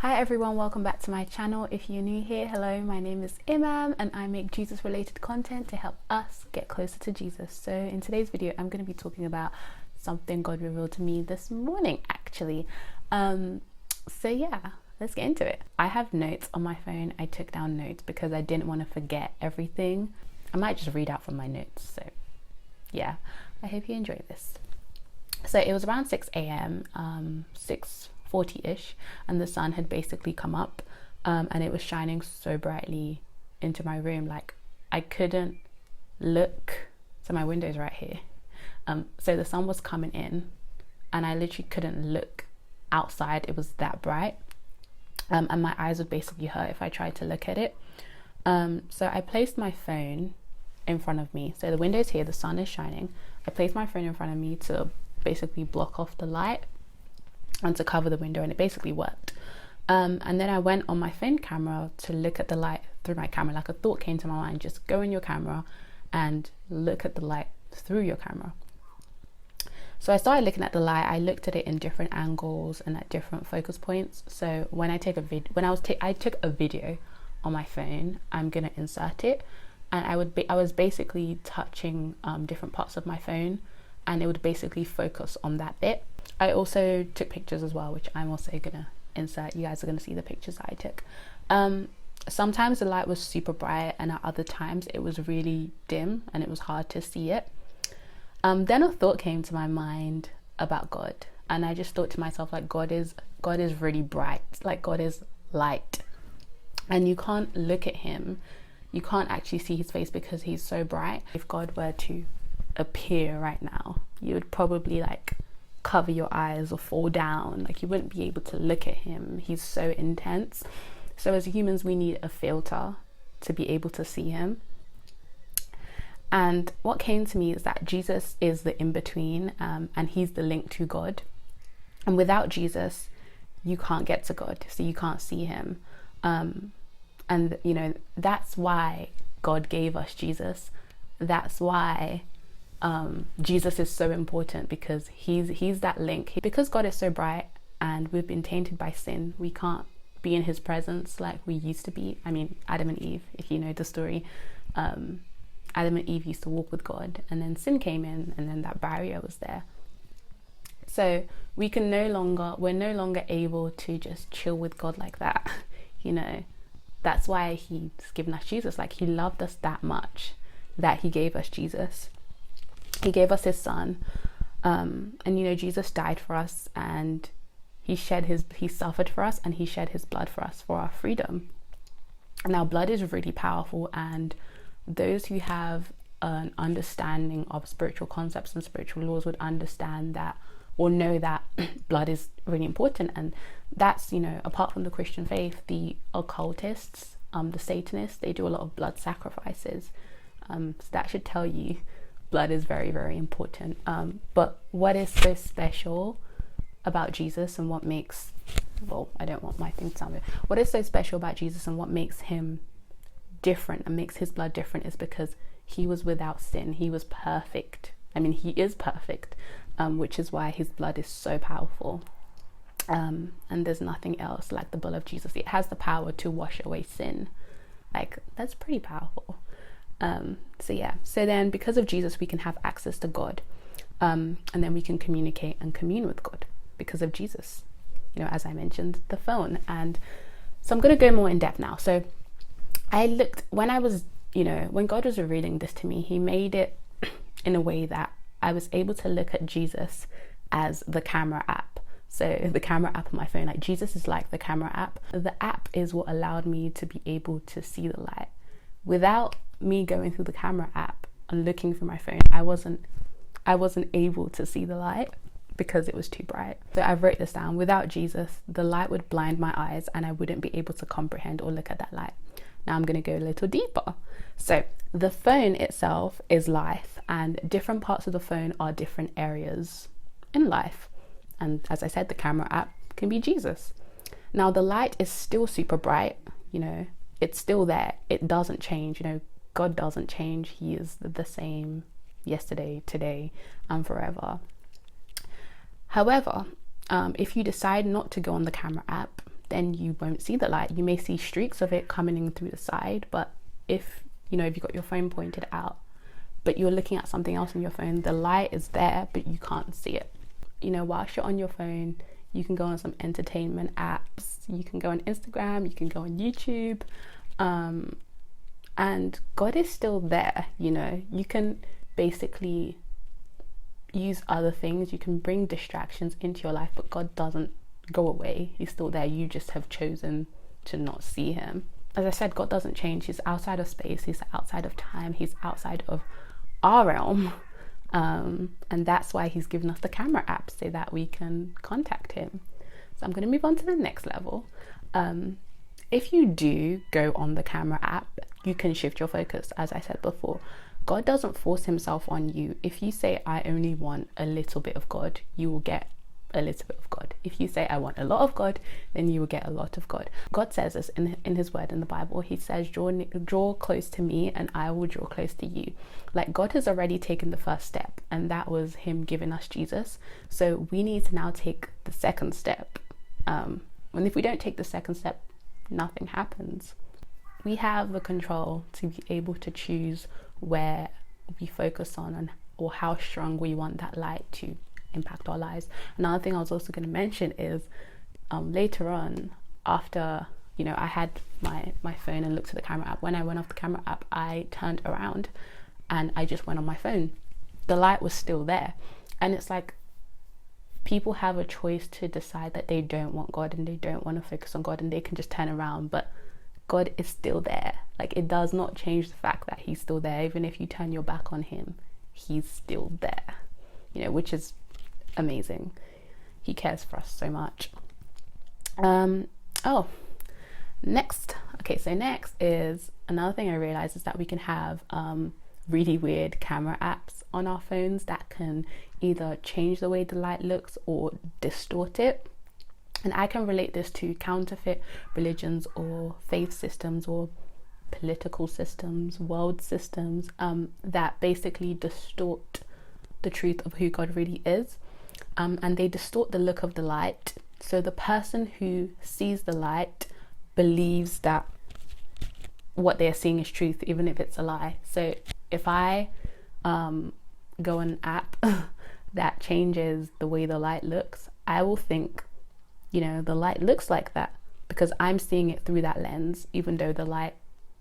Hi everyone, welcome back to my channel. If you're new here, hello, my name is Imam and I make Jesus related content to help us get closer to Jesus. So in today's video, I'm going to be talking about something God revealed to me this morning actually. So yeah, let's get into it. I have notes on my phone. I took down notes because I didn't want to forget everything. I might just read out from my notes. So yeah, I hope you enjoy this. So it was around 6 a.m, 6:40ish, and the sun had basically come up, and it was shining so brightly into my room, like I couldn't look. So my window's right here. So the sun was coming in and I literally couldn't look outside. It was that bright, and my eyes would basically hurt if I tried to look at it. So I placed my phone in front of me. So the window's here, the sun is shining. I placed my phone in front of me to basically block off the light and to cover the window, and it basically worked. And then I went on my phone camera to look at the light through my camera. Like a thought came to my mind, just go in your camera and look at the light through your camera. So I started looking at the light. I looked at it in different angles and at different focus points. So when I take a I took a video on my phone, I'm gonna insert it, and I was basically touching different parts of my phone, and it would basically focus on that bit. I also took pictures as well, which I'm also gonna insert. You guys are gonna see the pictures I took. Sometimes the light was super bright, and at other times it was really dim and it was hard to see it. Then a thought came to my mind about God, and I just thought to myself, like, God is really bright, like God is light, and you can't look at him, you can't actually see his face because he's so bright. If God were to appear right now, you would probably like cover your eyes or fall down, like you wouldn't be able to look at him. He's so intense. So as humans, we need a filter to be able to see him. And what came to me is that Jesus is the in-between, and he's the link to God, and without Jesus you can't get to God, so you can't see him. And you know, that's why God gave us Jesus. That's why Jesus is so important, because he's that link. Because God is so bright and we've been tainted by sin, we can't be in his presence like we used to be. I mean, Adam and Eve, if you know the story, Adam and Eve used to walk with God, and then sin came in, and then that barrier was there. So we're no longer able to just chill with God like that. You know, that's why he's given us Jesus. Like, he loved us that much that he gave us Jesus. He gave us his son, and you know, Jesus died for us, and he suffered for us, and he shed his blood for us, for our freedom. Now, blood is really powerful, and those who have an understanding of spiritual concepts and spiritual laws would understand that, or know that blood is really important. And that's, you know, apart from the Christian faith, the occultists, the Satanists, they do a lot of blood sacrifices. So that should tell you blood is very, very important. But what is so special about Jesus, and what makes, well, I don't want my thing to sound weird. What is so special about Jesus and what makes him different and makes his blood different is because he was without sin. He was perfect. I mean, he is perfect, which is why his blood is so powerful. And there's nothing else like the blood of Jesus. It has the power to wash away sin. Like, that's pretty powerful. So yeah, so then because of Jesus we can have access to God, and then we can communicate and commune with God because of Jesus, you know, as I mentioned, the phone. And so I'm going to go more in depth now. So I looked, when God was revealing this to me, he made it in a way that I was able to look at Jesus as the camera app. So the camera app on my phone, like Jesus is like the camera app. The app is what allowed me to be able to see the light. Without me going through the camera app and looking through my phone, I wasn't able to see the light because it was too bright. So I wrote this down. Without Jesus, the light would blind my eyes and I wouldn't be able to comprehend or look at that light. Now I'm going to go a little deeper. So the phone itself is life, and different parts of the phone are different areas in life. And as I said, the camera app can be Jesus. Now the light is still super bright, you know, it's still there. It doesn't change. You know, God doesn't change. He is the same yesterday, today, and forever. However, if you decide not to go on the camera app, then you won't see the light. You may see streaks of it coming in through the side, but if you've got your phone pointed out, but you're looking at something else on your phone, the light is there, but you can't see it. Whilst you're on your phone, you can go on some entertainment apps, you can go on Instagram, you can go on YouTube, and God is still there. You can basically use other things, you can bring distractions into your life, but God doesn't go away. He's still there. You just have chosen to not see him. As I said, God doesn't change. He's outside of space, he's outside of time, he's outside of our realm, and that's why he's given us the camera app, so that we can contact him. So I'm going to move on to the next level. If you do go on the camera app, you can shift your focus. As I said before, God doesn't force himself on you. If you say, I only want a little bit of God, you will get a little bit of God. If you say, I want a lot of God, then you will get a lot of God. God says this in his word in the Bible. He says, draw close to me and I will draw close to you. Like, God has already taken the first step, and that was him giving us Jesus. So we need to now take the second step. And if we don't take the second step, nothing happens. We have the control to be able to choose where we focus on or how strong we want that light to impact our lives. Another thing I was also going to mention is later on, after I had my phone and looked at the camera app, when I went off the camera app, I turned around and I just went on my phone. The light was still there. And it's like, people have a choice to decide that they don't want God and they don't want to focus on God, and they can just turn around, but God is still there. Like, it does not change the fact that he's still there. Even if you turn your back on him, he's still there, which is amazing. He cares for us so much. Next is another thing I realized is that we can have really weird camera apps on our phones that can either change the way the light looks or distort it. And I can relate this to counterfeit religions or faith systems or political systems, world systems, that basically distort the truth of who God really is. And they distort the look of the light. So the person who sees the light believes that what they're seeing is truth, even if it's a lie. So if I go on an app that changes the way the light looks, I will think, the light looks like that because I'm seeing it through that lens, even though the light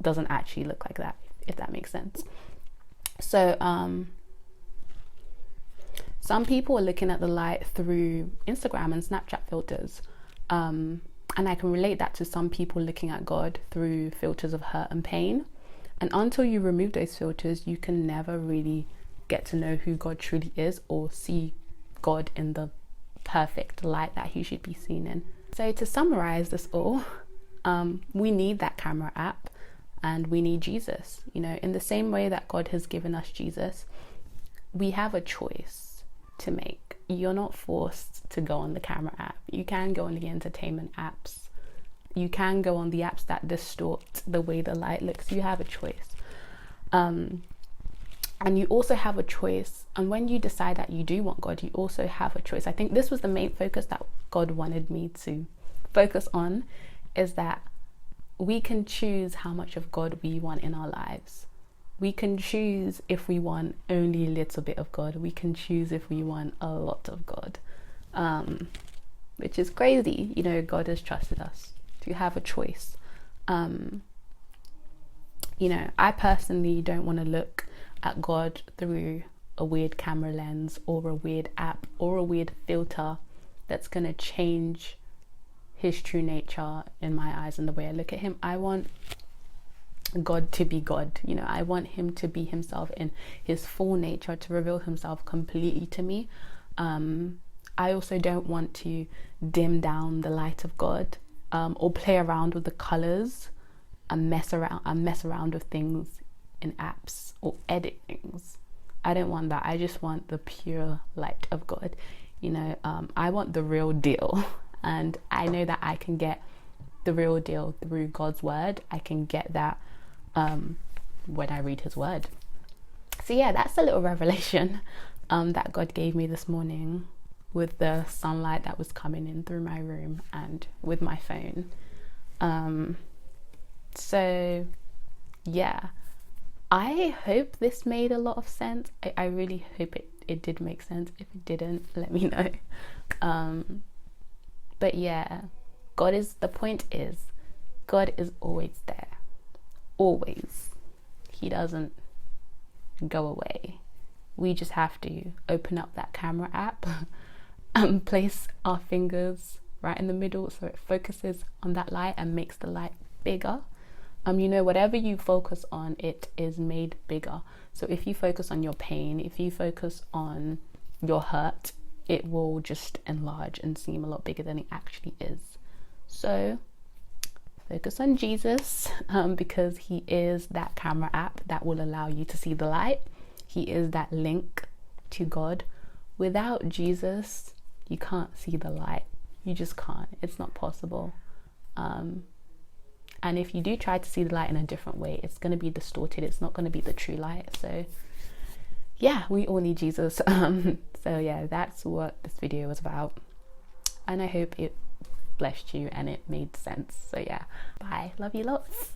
doesn't actually look like that, if that makes sense. So some people are looking at the light through Instagram and Snapchat filters, and I can relate that to some people looking at God through filters of hurt and pain. And until you remove those filters, you can never really get to know who God truly is or see God in the perfect light that he should be seen in. So to summarize this all, we need that camera app and we need Jesus. In the same way that God has given us Jesus, we have a choice to make. You're not forced to go on the camera app. You can go on the entertainment apps. You can go on the apps that distort the way the light looks. You have a choice. And you also have a choice. And when you decide that you do want God, you also have a choice. I think this was the main focus that God wanted me to focus on, is that we can choose how much of God we want in our lives. We can choose if we want only a little bit of God. We can choose if we want a lot of God, which is crazy. God has trusted us to have a choice. I personally don't want to look at God through a weird camera lens or a weird app or a weird filter that's going to change his true nature in my eyes and the way I look at him. I want God to be God. I want him to be himself in his full nature, to reveal himself completely to me. I also don't want to dim down the light of God, or play around with the colors and mess around with things in apps or edit things. I don't want that. I just want the pure light of God. I want the real deal, and I know that I can get the real deal through God's word. I can get that when I read his word. So yeah, that's a little revelation that God gave me this morning. with the sunlight that was coming in through my room and with my phone. So yeah, I hope this made a lot of sense. I really hope it did make sense. If it didn't, let me know. But yeah, the point is, God is always there. Always. He doesn't go away. We just have to open up that camera app and place our fingers right in the middle so it focuses on that light and makes the light bigger. Whatever you focus on, it is made bigger. So if you focus on your pain, if you focus on your hurt, it will just enlarge and seem a lot bigger than it actually is. So focus on Jesus, because he is that camera app that will allow you to see the light. He is that link to God. Without Jesus, you can't see the light. You just can't. It's not possible. And if you do try to see the light in a different way, it's going to be distorted. It's not going to be the true light. So yeah, we all need Jesus. So yeah, that's what this video was about. And I hope it blessed you and it made sense. So yeah, bye. Love you lots.